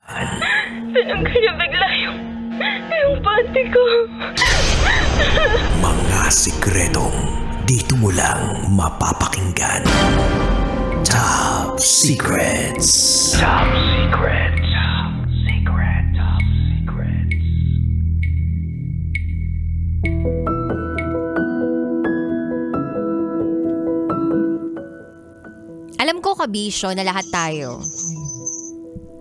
Tinanggal bigla yung panty ko. Mga sikretong dito mo lang mapapakinggan. Top Secrets. Top Secrets. Top Secret. Top Secrets. Alam ko, kabisyo, na lahat tayo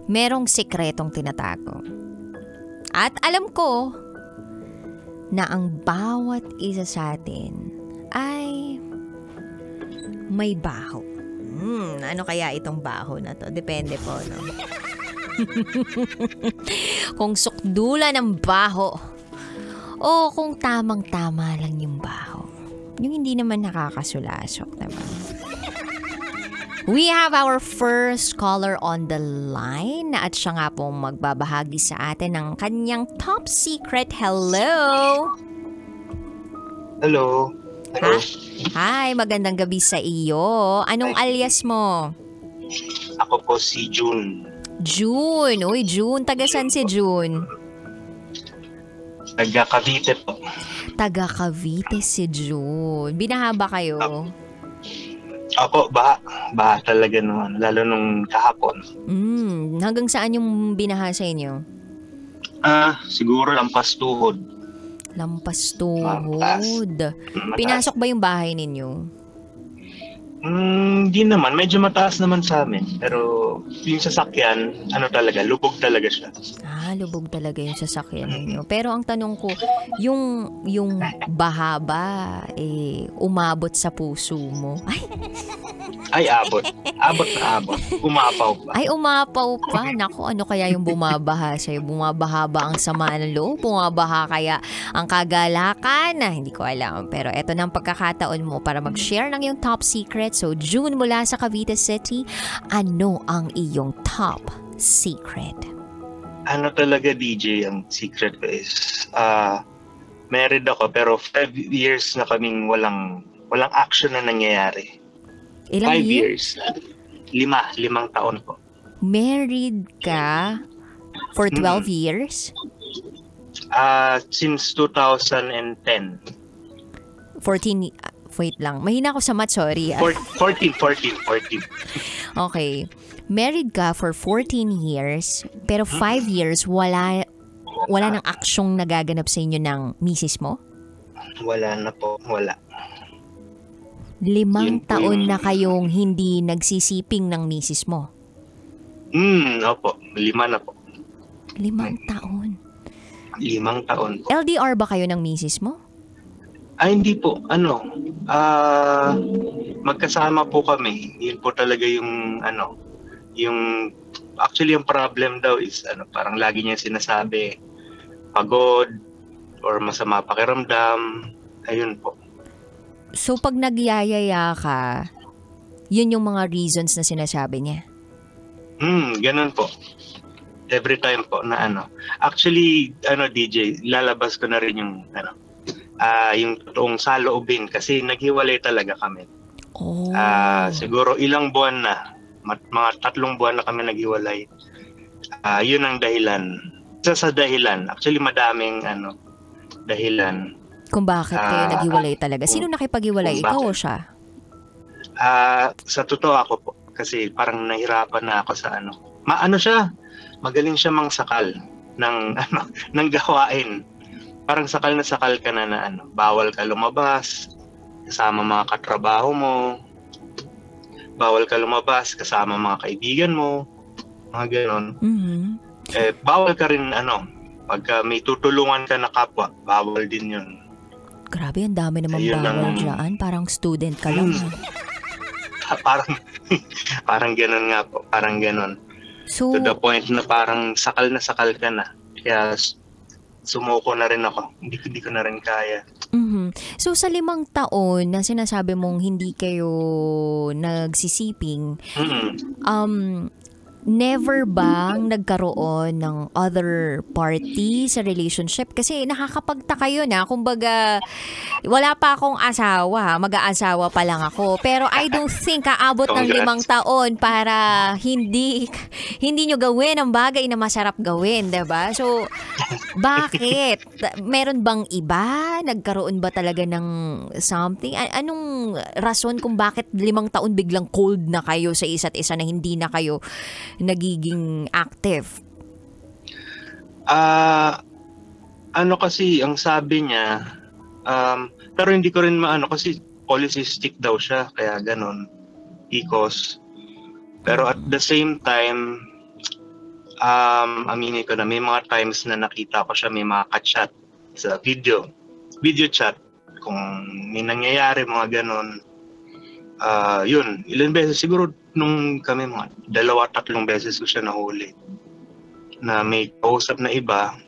merong sikretong tinatago. At alam ko na ang bawat isa sa atin ay may baho. Ano kaya itong baho na to? Depende po, no? Kung sukdula ng baho o kung tamang-tama lang yung baho. Yung hindi naman nakakasulasok, diba? We have our first caller on the line at siya nga pong magbabahagi sa atin ng kanyang top secret. Hello! Hello. Hello. Hi, magandang gabi sa iyo. Anong alias mo? Ako po si June. June. Uy, June. Taga saan si June? Taga Cavite po. Taga Cavite si June. Binahaba kayo? Ako, baha talaga naman, lalo nung kahapon. Hanggang saan yung binaha sa inyo? Siguro lampas tuhod. Lampas tuhod. Pinasok ba yung bahay ninyo? Hindi naman, medyo mataas naman sa amin. Pero yung sasakyan, talaga, lubog talaga siya. Lubog talaga yung sasakyan ninyo. Pero ang tanong ko, yung baha ba, umabot sa puso mo? Ay, abot. Abot na abot. Umapaw pa. Ay, umapaw pa. Naku, ano kaya yung bumabaha sa'yo? Bumabaha ba ang sama ng loob? Bumabaha kaya ang kagalakan? Hindi ko alam. Pero eto na ang pagkakataon mo para mag-share ng iyong top secret. So, June mula sa Cavite City, ano ang iyong top secret? Ano talaga, DJ, ang secret ko is, married ako pero 5 years na kaming walang action na nangyayari. Ilang 5 years? 5 taon po. Married ka for 12 years? Since 2010. 14, wait lang. Mahina ako sa math, sorry. 14. Okay. Married ka for 14 years, pero 5 years wala nang aksyong nagaganap sa inyo ng misis mo? Wala na po, wala. 5 taon na kayong hindi nagsisiping ng misis mo? Opo. 5 na po. 5 taon? 5 taon po. LDR ba kayo ng misis mo? Hindi po. Magkasama po kami. Yun po talaga yung actually yung problem daw is parang lagi niya sinasabi pagod or masama pakiramdam. Ayun po. So pag nagyayaya ka, yun yung mga reasons na sinasabi niya? Ganun po. Every time po na Actually, DJ, lalabas ko na rin yung yung totoong saloobin kasi naghiwalay talaga kami. Oh. Siguro ilang buwan na, mga 3 buwan na kami naghiwalay. Yun ang dahilan. Isa sa dahilan, actually madaming dahilan. Kung bakit kayo naghiwalay talaga? Sino nakipaghiwalay? Ikaw o siya? Sa totoo ako po. Kasi parang nahirapan na ako sa siya, magaling siya mangsakal ng gawain. Parang sakal na sakal ka na bawal ka lumabas kasama mga katrabaho mo. Bawal ka lumabas kasama mga kaibigan mo. Mga ganon. Bawal ka rin pagka may tutulungan ka na kapwa, bawal din yun. Grabe, ang dami naman bawal dyan. Parang student ka lang. Parang gano'n nga po. Parang gano'n. So, to the point na parang sakal ka na. Kaya sumuko na rin ako. Hindi ko na rin kaya. So sa 5 taon na sinasabi mong hindi kayo nagsisiping, never bang nagkaroon ng other party sa relationship? Kasi nakakapagtaka yun kumbaga, wala pa akong asawa, mag-aasawa pa lang ako. Pero I don't think aabot ng 5 taon para hindi nyo gawin ang bagay na masarap gawin, diba? So, bakit? Meron bang iba? Nagkaroon ba talaga ng something? Anong rason kung bakit 5 taon biglang cold na kayo sa isa't isa na hindi na kayo nagiging active? Kasi ang sabi niya, pero hindi ko rin maano kasi polycystic daw siya, kaya ganon, PCOS. Pero at the same time, aminin ko na may mga times na nakita ko siya may mga ka-chat sa video chat, kung may nangyayari mga ganon. Yun, ilan beses siguro nung kami mga 2-3 beses ko siya nahuli na may kausap na iba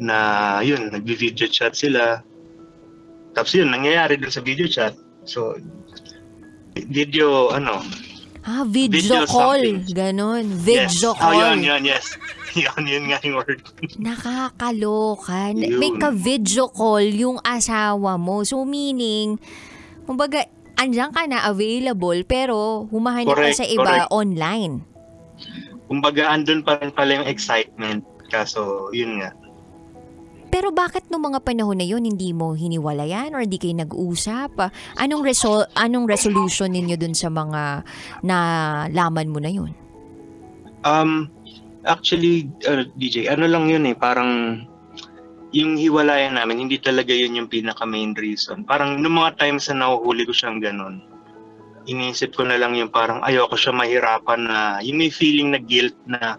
na yun, nagbi-video chat sila, tapos yun, nangyayari dun sa video chat. So video video call, ganon, video call. Yun, yes. Yun nga yung word. Nakakaloka. May ka-video call yung asawa mo. So meaning, kumbaga, andyan ka na available pero humahanap ka sa iba online. Kumbaga, andun pa rin pala yung excitement. Kaso, yun nga. Pero bakit nung mga panahon na yun hindi mo hiniwalayan or di kayo nag-usap? Anong resolution ninyo dun sa mga nalaman mo na yun? Actually, DJ, lang yun parang yung hiwalayan namin, hindi talaga yun yung pinaka main reason. Parang nung mga times na nahuhuli ko siyang ganun, iniisip ko na lang yung parang ayoko siya mahirapan na, yung may feeling na guilt na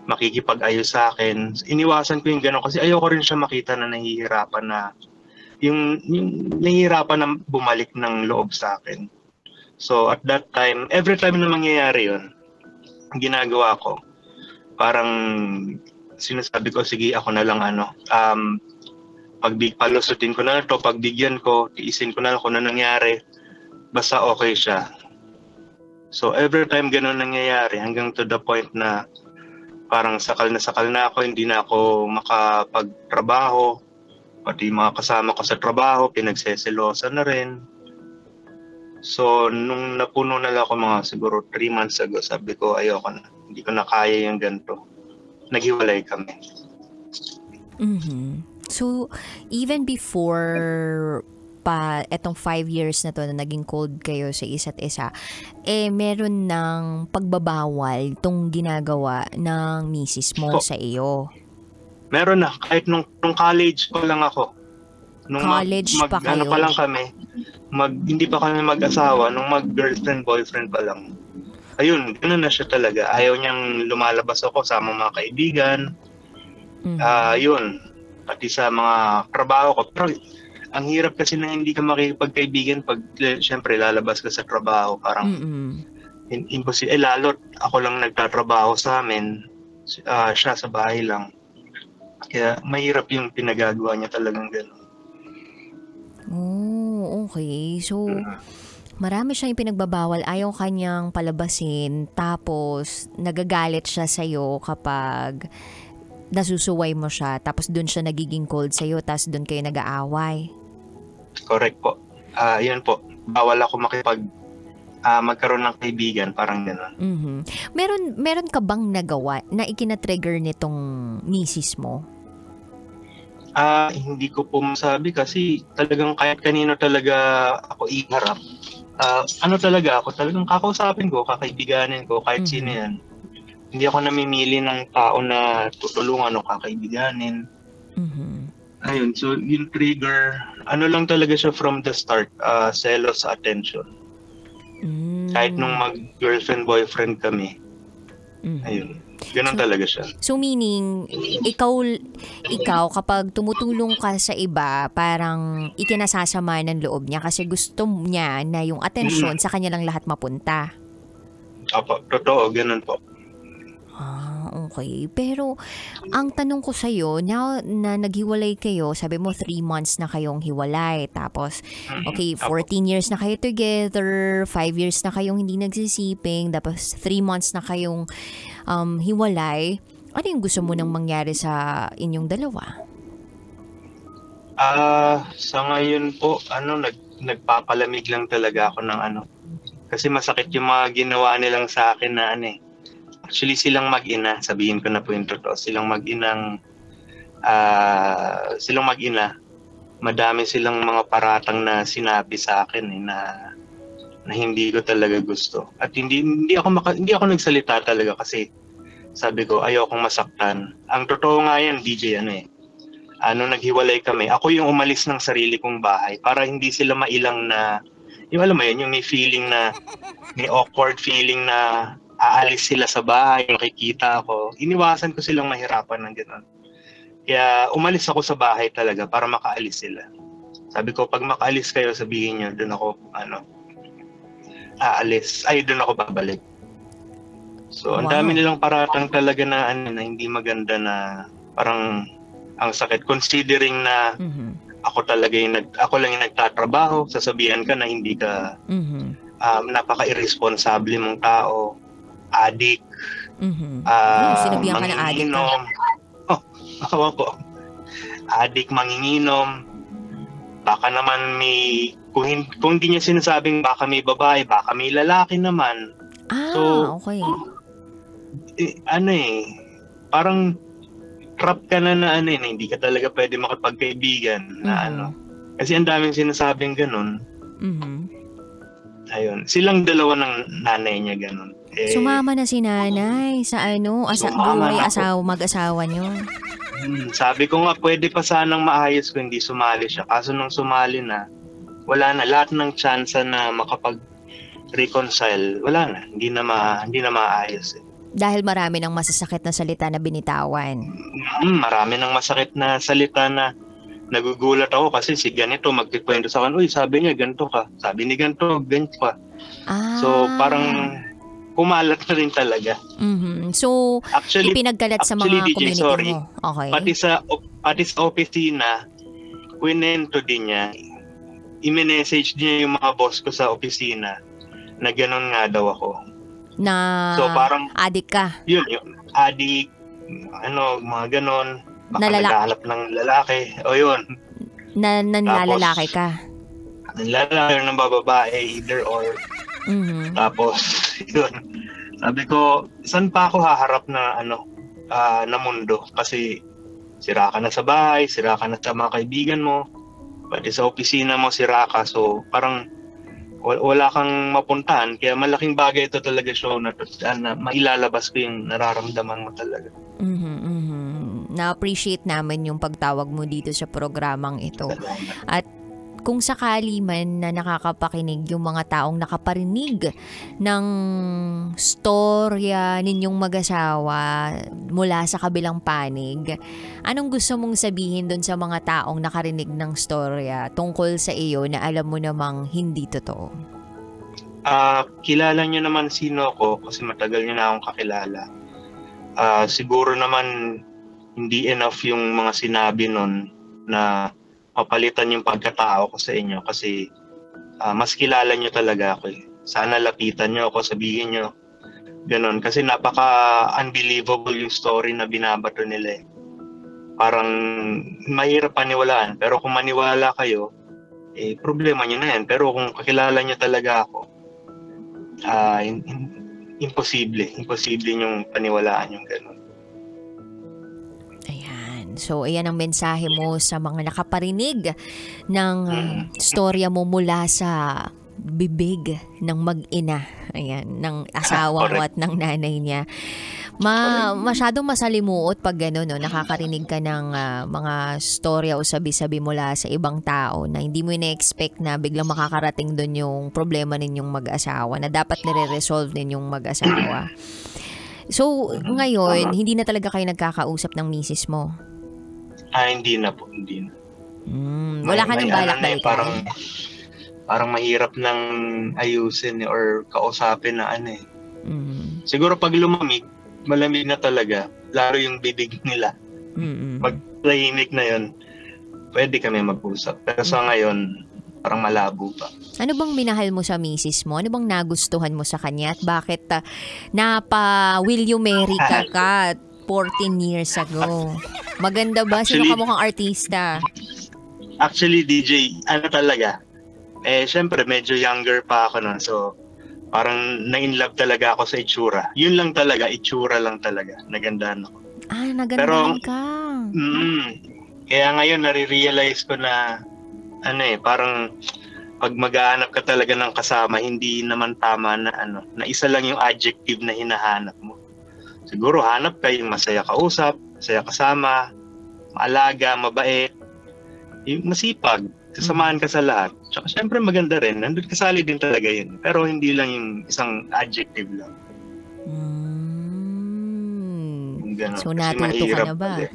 makikipag-ayos sa akin. Iniwasan ko yung gano'n kasi ayoko rin siya makita na nahihirapan na yung nahihirapan na bumalik ng loob sa akin. So at that time, every time na mangyayari yun, ginagawa ko, parang sinasabi ko, sige ako na lang palusutin ko na lang to, pagbigyan ko, tiisin ko na lang kung ano nangyari, basta okay siya. So every time gano'n nangyayari hanggang to the point na parang sakal na ako, hindi na ako makapagtrabaho. Pati mga kasama ko sa trabaho, pinagseselosa na rin. So, nung napuno na lang ako mga siguro 3 months ago, sabi ko, ayoko na. Hindi ko na kaya yung ganito. Naghiwalay kami. Mm-hmm. So, even before pa etong 5 years na to na naging cold kayo sa isa't isa, meron ng pagbabawal tong ginagawa ng misis mo sa iyo? Meron na. Kahit nung college pa lang ako. Nung college pa kayo? Pa lang kami. Hindi pa kami mag-asawa. Nung mag-girlfriend, boyfriend pa lang. Ayun, gano'n na siya talaga. Ayaw niyang lumalabas ako sa mga kaibigan. Yun. Pati sa mga trabaho ko. Pero ang hirap kasi na hindi ka makikipagkaibigan pag syempre lalabas ka sa trabaho, parang imposible. Lalo ako lang nagtatrabaho sa amin, siya sa bahay lang, kaya mahirap yung pinagagawa niya talagang gano'n. Oh, okay. So marami siya yung pinagbabawal, ayaw kanyang palabasin, tapos nagagalit siya sa'yo kapag nasusuway mo siya, tapos doon siya nagiging cold sa'yo, tapos doon kayo nag-aaway. Correct po. Yun po. Bawal ako magkaroon ng kaibigan, parang gano'n. Mm-hmm. Meron ka bang nagawa na ikina-trigger nitong misis mo? Hindi ko po masabi kasi talagang kahit kanino talaga ako iharap. Talaga ako, talagang kakausapin ko, kakaibiganin ko, kahit sino yan. Hindi ako namimili ng tao na tutulungan o kakaibiganin. Ayun, so yung trigger, lang talaga siya from the start, selos sa attention. Kahit nung mag-girlfriend, boyfriend kami. Ayun, ganun talaga siya. So meaning, ikaw kapag tumutulong ka sa iba, parang ikinasasama ng loob niya kasi gusto niya na yung attention sa kanya lang lahat mapunta. Opo, totoo, ganun po. Okay. Pero ang tanong ko sa'yo, now na naghiwalay kayo, sabi mo 3 months na kayong hiwalay. Tapos, okay, 14 years na kayo together, 5 years na kayong hindi nagsisiping, tapos 3 months na kayong hiwalay. Ano yung gusto mo nang mangyari sa inyong dalawa? Sa ngayon po, nagpapalamig lang talaga ako ng kasi masakit yung mga ginawa nilang sa akin na Actually, silang mag-ina, sabihin ko na po yung totoo, silang mag-ina, madami silang mga paratang na sinabi sa akin na hindi ko talaga gusto. At hindi ako nagsalita talaga kasi sabi ko, ayokong masaktan. Ang totoo nga yan, DJ, naghiwalay kami. Ako yung umalis ng sarili kong bahay para hindi sila mailang na, yung alam mo yun, yung may feeling na, may awkward feeling na aalis sila sa bahay, makikita ako. Iniwasan ko silang mahirapan ng gano'n. Kaya umalis ako sa bahay talaga para makaalis sila. Sabi ko, pag makaalis kayo, sabihin nyo, doon ako, aalis. Ay, doon ako babalik. So, ang dami nilang paratang talaga na, na hindi maganda na parang ang sakit. Considering na ako lang yung nagtatrabaho, sasabihan ka na hindi ka napaka-irresponsible mong tao. Adik. Sinabihan ka na adik ka. Adik, manginginom. Baka naman kung hindi niya sinasabing baka may babae, baka may lalaki naman. Okay. Parang trap ka na hindi ka talaga pwede makipagkaibigan na Kasi ang daming sinasabing ganun. Ayun. Silang dalawa ng nanay niya ganun. Sumama na si nanay sa mag-asawa niyo. Sabi ko nga, pwede pa sanang maayos kung hindi sumali siya. Kaso nung sumali na, wala na. Lahat ng chance na makapag-reconcile, wala na. Hindi na maayos. Dahil marami ng masasakit na salita na binitawan. Marami ng masakit na salita na nagugulat ako kasi si ganito magkikwento sa akin, uy, sabi niya ganito ka. Sabi ni ganito, ganito ka. So, parang kumalat na rin talaga. So, ipinagkalat sa mga DJ, community mo. Okay. Pati sa opisina, kwento din niya, i-message niya yung mga boss ko sa opisina na gano'n nga daw ako. So, parang adik ka. Yun, adik, mga gano'n. Baka naghahanap ng lalaki. O yun. Nanlalaki ka. Nanlalaki ng bababae, either or. Tapos, yun. Sabi ko, saan pa ako haharap na na mundo? Kasi sira ka na sa bahay, sira ka na sa mga kaibigan mo, pati sa opisina mo sira ka. So, parang wala kang mapuntahan. Kaya malaking bagay ito talaga show na mailalabas ko yung nararamdaman mo talaga. Na-appreciate namin yung pagtawag mo dito sa programang ito. At kung sakali man na nakakapakinig yung mga taong nakaparinig ng storya ninyong mag-asawa mula sa kabilang panig, anong gusto mong sabihin doon sa mga taong nakarinig ng storya tungkol sa iyo na alam mo namang hindi totoo? Kilala nyo naman sino ako kasi matagal nyo na akong kakilala. Siguro naman hindi enough yung mga sinabi nun na papalitan yung pagkatao ko sa inyo kasi mas kilala nyo talaga ako eh. Sana lapitan nyo ako, sabihin nyo ganun kasi napaka-unbelievable yung story na binabato nila eh. Parang mahirap paniwalaan pero kung maniwala kayo problema nyo na yan, pero kung kakilala nyo talaga ako imposible yung paniwalaan yung ganun. So, ayan ang mensahe mo sa mga nakaparinig ng storya mo mula sa bibig ng mag-ina. Ayan, ng asawa mo at ng nanay niya. Masyadong masalimuot pag gano'n, no? Nakakarinig ka ng mga storya o sabi-sabi mula sa ibang tao na hindi mo ina-expect na biglang makakarating doon yung problema ninyong mag-asawa na dapat nire-resolve ninyong mag-asawa. So, ngayon, hindi na talaga kayo nagkakausap ng misis mo? Hindi na po, hindi na. Wala ka nang balak-balikan? Parang mahirap nang ayusin or kausapin na Siguro pag lumamig, malamig na talaga, lalo yung bibig nila. Pag tahimik na yun, pwede kami mag-usap. Pero sa ngayon, parang malabo pa. Ano bang minahal mo sa misis mo? Ano bang nagustuhan mo sa kanya? At bakit will you marry ka 14 years ago? Maganda ba? Sino ka mukhang artista? Actually, DJ, ano talaga? Syempre, medyo younger pa ako nun. So, parang na-inlove talaga ako sa itsura. Yun lang talaga, itsura lang talaga. Nagandahan ako. Nagandahan ka. Kaya ngayon, nare-realize ko na parang pag mag-aanap ka talaga ng kasama, hindi naman tama na na isa lang yung adjective na hinahanap mo. Siguro hanap ka yung masaya kausap, masaya kasama, maalaga, mabait, yung masipag, sasamahan ka sa lahat. Tsaka syempre maganda rin, nandun kasali din talaga yun. Pero hindi lang yung isang adjective lang. Ganun. So natuto ka na ba?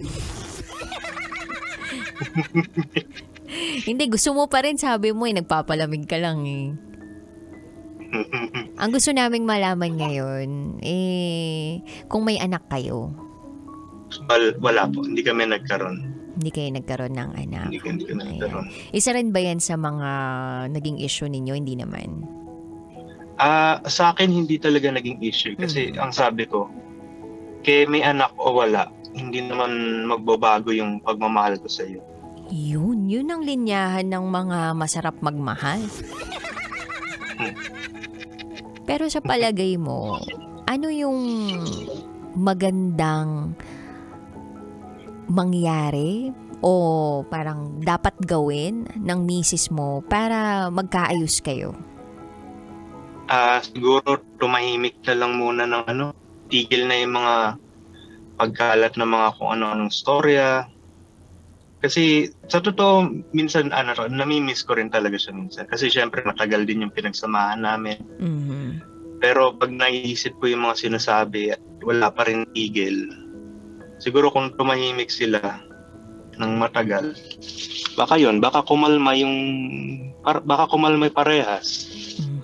Hindi, gusto mo pa rin, sabi mo nagpapalamig ka lang eh. Ang gusto naming malaman ngayon, kung may anak kayo. Wala po, hindi kami nagkaroon. Hindi kayo nagkaroon ng anak. Hindi kami nagkaroon. Isa rin ba yan sa mga naging issue ninyo? Hindi naman. Sa akin, hindi talaga naging issue. Kasi ang sabi ko, kaya may anak o wala, hindi naman magbabago yung pagmamahal ko sa iyo. Yun ang linyahan ng mga masarap magmahal. Pero sa palagay mo, ano yung magandang mangyari o parang dapat gawin ng misis mo para magkaayos kayo? Siguro tumahimik na lang muna ng tigil na yung mga pagkalat ng mga kung ano-anong storya. Kasi sa totoo, minsan nami-miss ko rin talaga siya minsan. Kasi syempre matagal din yung pinagsamahan namin. Pero pag naiisip ko yung mga sinasabi at wala pa rin tigil, siguro kung tumahimik sila ng matagal, baka kumalma parehas.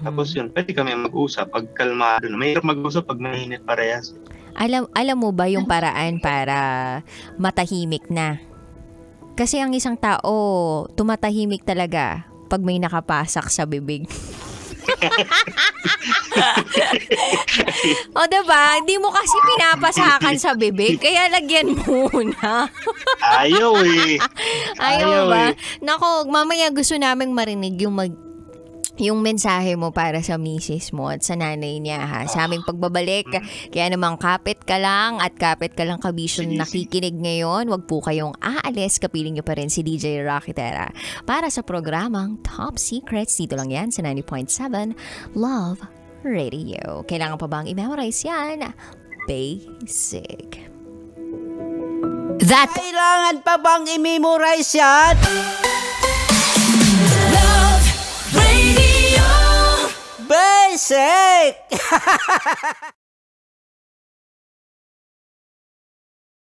Tapos yun, pwede kami mag-usap pag kalmado na. Mahirap mag-usap pag mainit parehas. Alam mo ba yung paraan para matahimik na? Kasi ang isang tao, tumatahimik talaga pag may nakapasak sa bibig. O diba? Hindi mo kasi pinapasakan sa bibig, kaya lagyan muna. Ayaw ba? Nako, mamaya gusto naming marinig yung mensahe mo para sa misis mo at sa nanay niya ha. Sa aming pagbabalik, kaya naman kapit ka lang kabisyon nakikinig ngayon. Huwag po kayong aalis, kapiling niyo pa rin si DJ Rocky Terra para sa programang Top Secrets. Dito lang yan sa 90.7 Love Radio. Kailangan pa bang i-memorize yan? Basic. Kailangan pa bang i-memorize yan? Love Radio Basic!